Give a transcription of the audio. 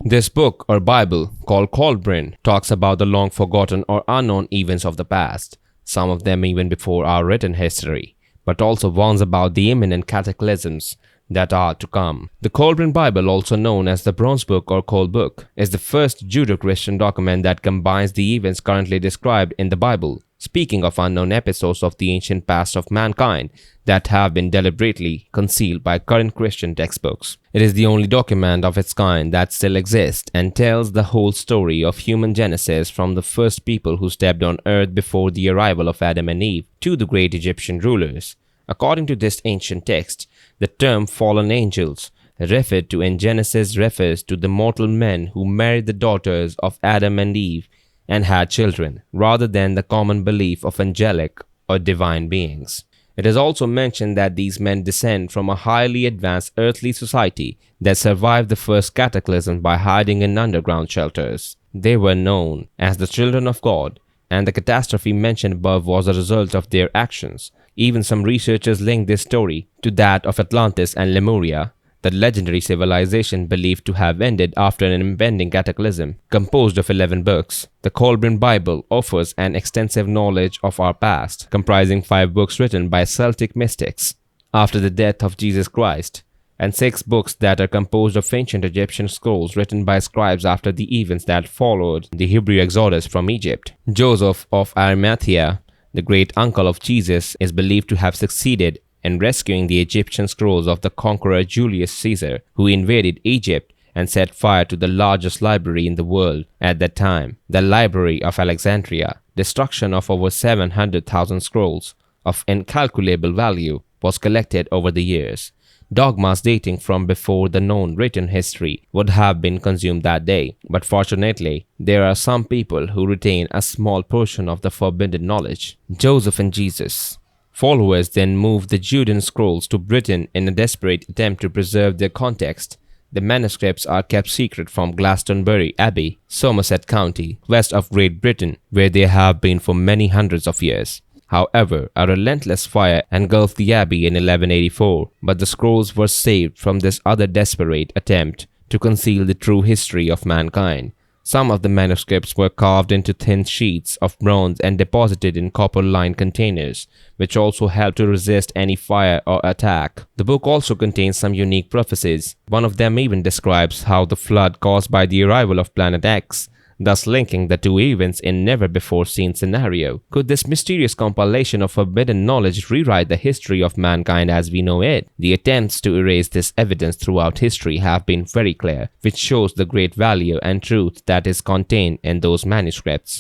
This book or Bible, called Kolbrin, talks about the long forgotten or unknown events of the past, some of them even before our written history, but also warns about the imminent cataclysms that are to come. The Kolbrin Bible, also known as the Bronzebook or Coelbook, is the first Judeo-Christian document that combines the events currently described in the Bible, speaking of unknown episodes of the ancient past of mankind that have been deliberately concealed by current Christian textbooks. It is the only document of its kind that still exists and tells the whole story of human genesis from the first people who stepped on earth before the arrival of Adam and Eve to the great Egyptian rulers. According to this ancient text, the term fallen angels referred to in Genesis refers to the mortal men who married the daughters of Adam and Eve and had children, rather than the common belief of angelic or divine beings. It is also mentioned that these men descend from a highly advanced earthly society that survived the first cataclysm by hiding in underground shelters. They were known as the children of God, and the catastrophe mentioned above was a result of their actions. Even some researchers link this story to that of Atlantis and Lemuria, the legendary civilization believed to have ended after an impending cataclysm. Composed of 11 books, the Kolbrin Bible offers an extensive knowledge of our past, comprising 5 books written by Celtic mystics after the death of Jesus Christ, and 6 books that are composed of ancient Egyptian scrolls written by scribes after the events that followed the Hebrew exodus from Egypt. Joseph of Arimathea, the great uncle of Jesus, is believed to have succeeded in rescuing the Egyptian scrolls of the conqueror Julius Caesar, who invaded Egypt and set fire to the largest library in the world at that time, the Library of Alexandria. Destruction of over 700,000 scrolls of incalculable value was collected over the years. Dogmas dating from before the known written history would have been consumed that day, but fortunately, there are some people who retain a small portion of the forbidden knowledge. Joseph and Jesus. Followers then moved the Judean scrolls to Britain in a desperate attempt to preserve their context. The manuscripts are kept secret from Glastonbury Abbey, Somerset County, west of Great Britain, where they have been for many hundreds of years. However, a relentless fire engulfed the abbey in 1184, but the scrolls were saved from this other desperate attempt to conceal the true history of mankind. Some of the manuscripts were carved into thin sheets of bronze and deposited in copper-lined containers, which also helped to resist any fire or attack. The book also contains some unique prophecies. One of them even describes how the flood caused by the arrival of Planet X, thus linking the two events in never-before-seen scenario. Could this mysterious compilation of forbidden knowledge rewrite the history of mankind as we know it? The attempts to erase this evidence throughout history have been very clear, which shows the great value and truth that is contained in those manuscripts.